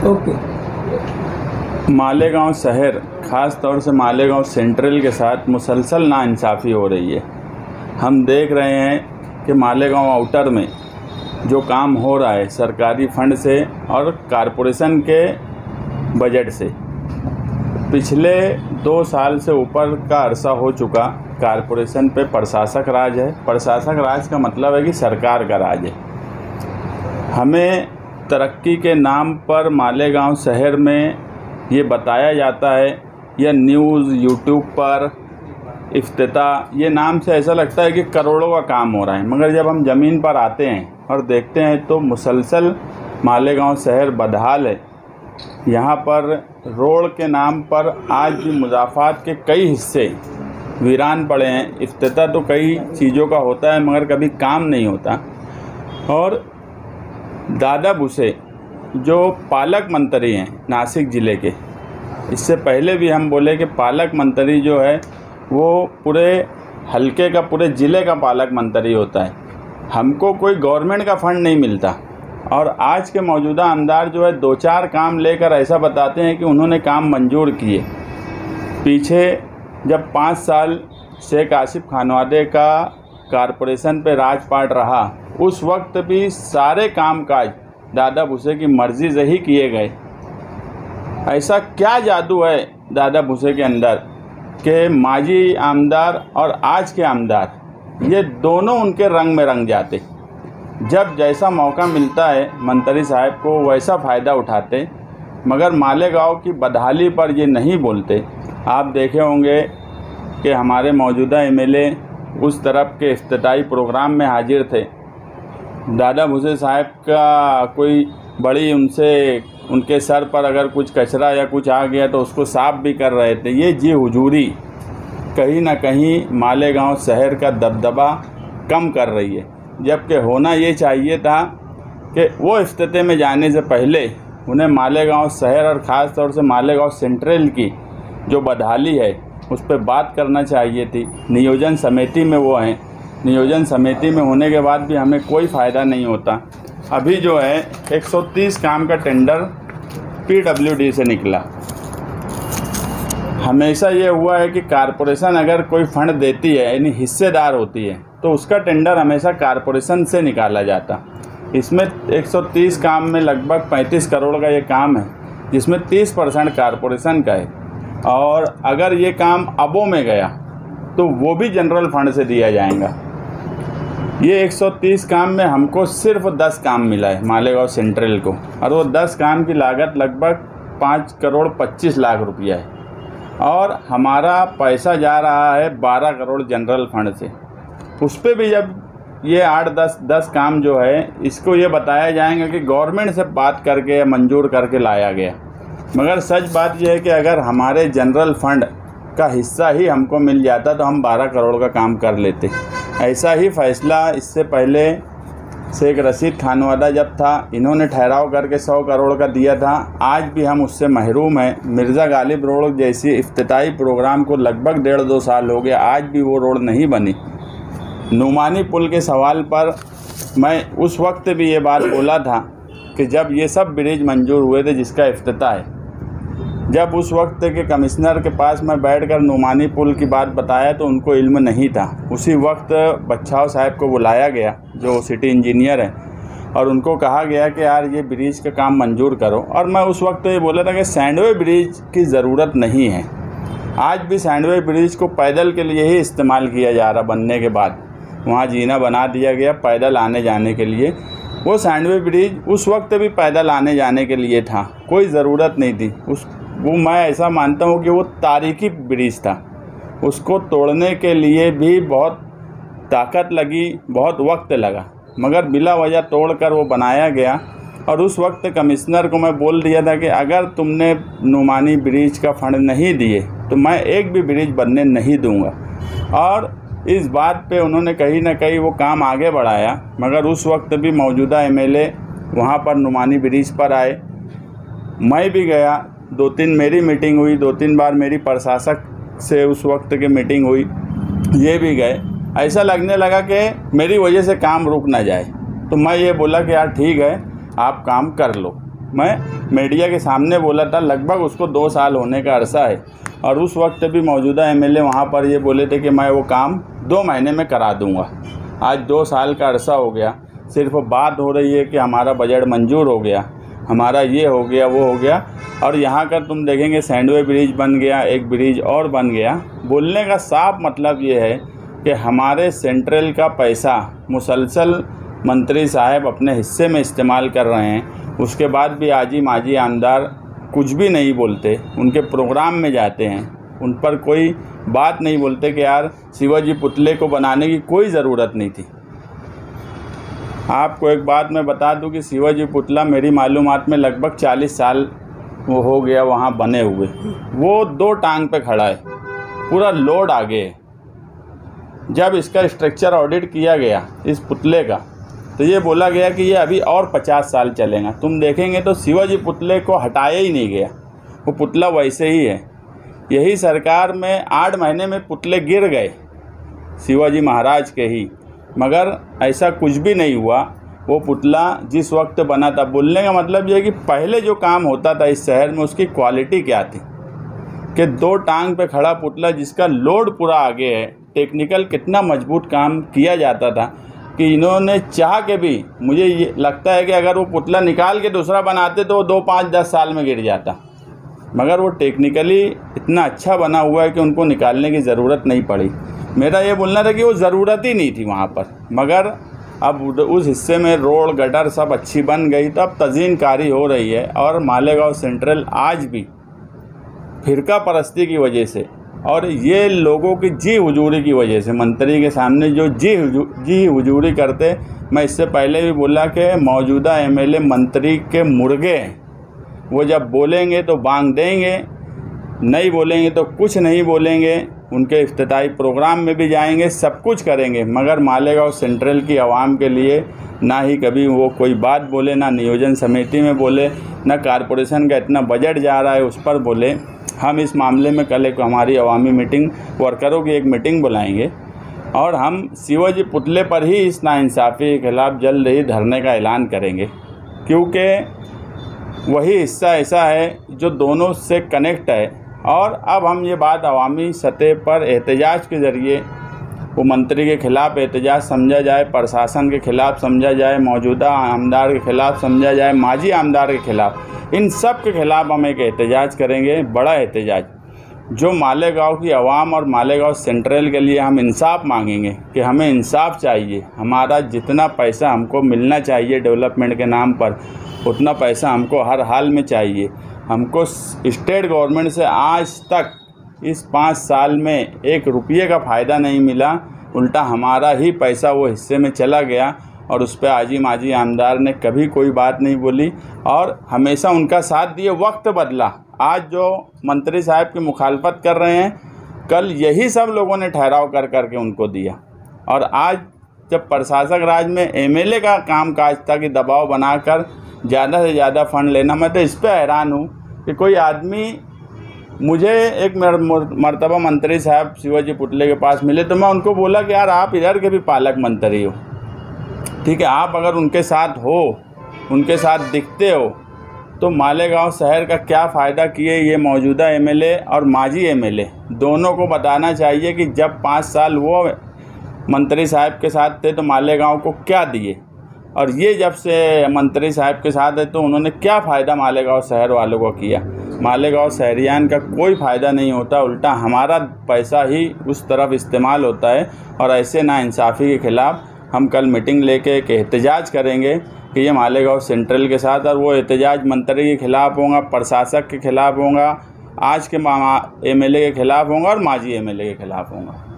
Okay. Malegaon शहर, ख़ास तौर से मालेगांव सेंट्रल के साथ मुसलसल नाइंसाफ़ी हो रही है। हम देख रहे हैं कि मालेगांव आउटर में जो काम हो रहा है सरकारी फंड से और कारपोरेशन के बजट से, पिछले 2 साल से ऊपर का अरसा हो चुका कारपोरेशन पे प्रशासक राज है। प्रशासक राज का मतलब है कि सरकार का राज है। हमें तरक्की के नाम पर मालेगांव शहर में ये बताया जाता है, या न्यूज़ यूट्यूब पर इफ्तिताह ये नाम से ऐसा लगता है कि करोड़ों का काम हो रहा है, मगर जब हम ज़मीन पर आते हैं और देखते हैं तो मुसलसल मालेगांव शहर बदहाल है। यहाँ पर रोड के नाम पर आज भी मुज़ाफ़ात के कई हिस्से वीरान पड़े हैं। इफ्तिताह तो कई चीज़ों का होता है मगर कभी काम नहीं होता। और दादा भुसे जो पालक मंत्री हैं नासिक ज़िले के, इससे पहले भी हम बोले कि पालक मंत्री जो है वो पूरे हलके का, पूरे ज़िले का पालक मंत्री होता है। हमको कोई गवर्नमेंट का फंड नहीं मिलता और आज के मौजूदा आमदार जो है 2-4 काम लेकर ऐसा बताते हैं कि उन्होंने काम मंजूर किए। पीछे जब 5 साल शेख आसिफ खानवादे का कारपोरेशन पे राजपाट रहा, उस वक्त भी सारे कामकाज दादा भुसे की मर्ज़ी से ही किए गए। ऐसा क्या जादू है दादा भुसे के अंदर कि माजी आमदार और आज के आमदार ये दोनों उनके रंग में रंग जाते। जब जैसा मौका मिलता है मंत्री साहब को वैसा फ़ायदा उठाते, मगर मालेगांव की बदहाली पर ये नहीं बोलते। आप देखे होंगे कि हमारे मौजूदा एमएलए उस तरफ के इफ्तिताई प्रोग्राम में हाजिर थे। दादा भुसे साहब का कोई बड़ी उनके सर पर अगर कुछ कचरा या कुछ आ गया तो उसको साफ़ भी कर रहे थे। ये जी हुजूरी कहीं ना कहीं मालेगांव शहर का दबदबा कम कर रही है, जबकि होना ये चाहिए था कि वो इफ्तिताह में जाने से पहले उन्हें मालेगांव शहर और ख़ास तौर से मालेगांव सेंट्रल की जो बदहाली है उस पर बात करना चाहिए थी। नियोजन समिति में वो हैं, नियोजन समिति में होने के बाद भी हमें कोई फ़ायदा नहीं होता। अभी जो है 130 काम का टेंडर PWD से निकला। हमेशा ये हुआ है कि कारपोरेशन अगर कोई फंड देती है यानी हिस्सेदार होती है तो उसका टेंडर हमेशा कारपोरेशन से निकाला जाता। इसमें 130 काम में लगभग 35 करोड़ का ये काम है, जिसमें 30% कारपोरेशन का है। और अगर ये काम अबों में गया तो वो भी जनरल फंड से दिया जाएगा। ये 130 काम में हमको सिर्फ 10 काम मिला है मालेगांव सेंट्रल को, और वो 10 काम की लागत लगभग 5 करोड़ 25 लाख रुपया है। और हमारा पैसा जा रहा है 12 करोड़ जनरल फंड से। उस पर भी जब ये 8-10 काम जो है इसको ये बताया जाएगा कि गवर्नमेंट से बात करके या मंजूर करके लाया गया, मगर सच बात यह है कि अगर हमारे जनरल फंड का हिस्सा ही हमको मिल जाता तो हम 12 करोड़ का काम कर लेते। ऐसा ही फैसला इससे पहले शेख रशीद खानवादा जब था, इन्होंने ठहराव करके 100 करोड़ का दिया था। आज भी हम उससे महरूम हैं। मिर्ज़ा गालिब रोड जैसी इफ्तिताई प्रोग्राम को लगभग 1.5-2 साल हो गया, आज भी वो रोड नहीं बनी। नुमानी पुल के सवाल पर मैं उस वक्त भी ये बात बोला था कि जब ये सब ब्रिज मंजूर हुए थे जिसका इफ्तिताह है, जब उस वक्त के कमिश्नर के पास मैं बैठकर नुमानी पुल की बात बताया तो उनको इल्म नहीं था। उसी वक्त बच्छाव साहब को बुलाया गया जो सिटी इंजीनियर हैं, और उनको कहा गया कि यार ये ब्रिज का काम मंजूर करो। और मैं उस वक्त ये बोला था कि सैंडवे ब्रिज की ज़रूरत नहीं है। आज भी सैंडवे ब्रिज को पैदल के लिए ही इस्तेमाल किया जा रहा। बनने के बाद वहाँ जीना बना दिया गया पैदल आने जाने के लिए। वो सैंडवे ब्रिज उस वक्त भी पैदल आने जाने के लिए था, कोई ज़रूरत नहीं थी। वो मैं ऐसा मानता हूँ कि वो तारीखी ब्रिज था, उसको तोड़ने के लिए भी बहुत ताकत लगी, बहुत वक्त लगा, मगर बिला वजह तोड़कर वो बनाया गया। और उस वक्त कमिश्नर को मैं बोल दिया था कि अगर तुमने नुमानी ब्रिज का फंड नहीं दिए तो मैं एक भी ब्रिज बनने नहीं दूंगा। और इस बात पे उन्होंने कहीं ना कहीं वो काम आगे बढ़ाया, मगर उस वक्त भी मौजूदा एमएलए वहाँ पर नुमानी ब्रिज पर आए। मैं भी गया, 2-3 मेरी मीटिंग हुई, 2-3 बार मेरी प्रशासक से उस वक्त की मीटिंग हुई, ये भी गए। ऐसा लगने लगा कि मेरी वजह से काम रुक ना जाए, तो मैं ये बोला कि यार ठीक है आप काम कर लो। मैं मीडिया के सामने बोला था, लगभग उसको 2 साल होने का अरसा है। और उस वक्त भी मौजूदा एमएलए वहाँ पर ये बोले थे कि मैं वो काम 2 महीने में करा दूँगा। आज 2 साल का अरसा हो गया, सिर्फ बात हो रही है कि हमारा बजट मंजूर हो गया, हमारा ये हो गया, वो हो गया। और यहाँ का तुम देखेंगे सैंडवे ब्रिज बन गया, एक ब्रिज और बन गया। बोलने का साफ मतलब ये है कि हमारे सेंट्रल का पैसा मुसलसल मंत्री साहब अपने हिस्से में इस्तेमाल कर रहे हैं। उसके बाद भी आजी माजी आमदार कुछ भी नहीं बोलते, उनके प्रोग्राम में जाते हैं, उन पर कोई बात नहीं बोलते कि यार शिवाजी पुतले को बनाने की कोई ज़रूरत नहीं थी। आपको एक बात मैं बता दूं कि शिवाजी पुतला मेरी मालूमात में लगभग 40 साल वो हो गया वहाँ बने हुए। वो 2 टांग पे खड़ा है, पूरा लोड आगे है। जब इसका स्ट्रक्चर ऑडिट किया गया इस पुतले का, तो ये बोला गया कि ये अभी और 50 साल चलेगा। तुम देखेंगे तो शिवाजी पुतले को हटाया ही नहीं गया, वो पुतला वैसे ही है। यही सरकार में 8 महीने में पुतले गिर गए शिवाजी महाराज के ही, मगर ऐसा कुछ भी नहीं हुआ। वो पुतला जिस वक्त बना था, बोलने का मतलब ये है कि पहले जो काम होता था इस शहर में उसकी क्वालिटी क्या थी कि 2 टांग पे खड़ा पुतला जिसका लोड पूरा आगे है, टेक्निकल कितना मजबूत काम किया जाता था कि इन्होंने चाह के भी, मुझे ये लगता है कि अगर वो पुतला निकाल के दूसरा बनाते तो 2, 5, 10 साल में गिर जाता, मगर वो टेक्निकली इतना अच्छा बना हुआ है कि उनको निकालने की ज़रूरत नहीं पड़ी। मेरा ये बोलना था कि वो ज़रूरत ही नहीं थी वहाँ पर, मगर अब उस हिस्से में रोड गटर सब अच्छी बन गई, तो अब तज़ीनकारी हो रही है। और मालेगांव सेंट्रल आज भी फिरका परस्ती की वजह से और ये लोगों की जी हुजूरी की वजह से, मंत्री के सामने जो जी हुजूरी करते, मैं इससे पहले भी बोला कि मौजूदा एमएलए मंत्री के मुर्गे हैं। वो जब बोलेंगे तो बांग देंगे, नहीं बोलेंगे तो कुछ नहीं बोलेंगे। उनके इफ्तिताई प्रोग्राम में भी जाएंगे, सब कुछ करेंगे, मगर मालेगांव सेंट्रल की आवाम के लिए ना ही कभी वो कोई बात बोले, ना नियोजन समिति में बोले, ना कॉरपोरेशन का इतना बजट जा रहा है उस पर बोले। हम इस मामले में कल एक हमारी अवामी मीटिंग, वर्करों की एक मीटिंग बुलाएंगे और हम शिवाजी पुतले पर ही इस नाइंसाफ़ी के खिलाफ जल्द ही धरने का ऐलान करेंगे, क्योंकि वही हिस्सा ऐसा है जो दोनों से कनेक्ट है। और अब हम ये बात अवामी सतह पर एहतजाज के ज़रिए वो मंत्री के ख़िलाफ़ एहतजाज समझा जाए, प्रशासन के ख़िलाफ़ समझा जाए, मौजूदा आमदार के ख़िलाफ़ समझा जाए, माजी आमदार के ख़िलाफ़, इन सब के ख़िलाफ़ हम एक एहतजाज करेंगे, बड़ा एहतजाज, जो मालेगांव की आवाम और मालेगांव सेंट्रल के लिए हम इंसाफ मांगेंगे कि हमें इंसाफ चाहिए। हमारा जितना पैसा हमको मिलना चाहिए डेवलपमेंट के नाम पर, उतना पैसा हमको हर हाल में चाहिए। हमको स्टेट गवर्नमेंट से आज तक इस 5 साल में 1 रुपये का फ़ायदा नहीं मिला, उल्टा हमारा ही पैसा वो हिस्से में चला गया और उस पर आजी माजी आमदार ने कभी कोई बात नहीं बोली और हमेशा उनका साथ दिए। वक्त बदला, आज जो मंत्री साहब की मुखालफत कर रहे हैं, कल यही सब लोगों ने ठहराव कर करके उनको दिया। और आज जब प्रशासक राज में एमएलए का काम काज था कि दबाव बनाकर ज़्यादा से ज़्यादा फंड लेना, मैं तो इस पर हैरान हूँ कि कोई आदमी, मुझे एक मर्तबा मंत्री साहब शिवाजी पुतले के पास मिले तो मैं उनको बोला कि यार आप इधर के भी पालक मंत्री हो, ठीक है, आप अगर उनके साथ हो, उनके साथ दिखते हो, तो मालेगांव शहर का क्या फ़ायदा किए ये मौजूदा एमएलए और माजी एमएलए दोनों को बताना चाहिए कि जब 5 साल वो मंत्री साहब के साथ थे तो मालेगांव को क्या दिए, और ये जब से मंत्री साहब के साथ है तो उन्होंने क्या फ़ायदा मालेगांव शहर वालों को किया। मालेगांव शहरियान का कोई फ़ायदा नहीं होता, उल्टा हमारा पैसा ही उस तरफ इस्तेमाल होता है। और ऐसे नाइंसाफ़ी के ख़िलाफ़ हम कल मीटिंग लेके एक एहतजाज करेंगे कि ये मालेगांव सेंट्रल के साथ, और वो एहतजाज मंत्री के ख़िलाफ़ होगा, प्रशासक के ख़िलाफ़ होगा, आज के एमएलए के ख़िलाफ़ होगा और माजी एमएलए के ख़िलाफ़ होगा।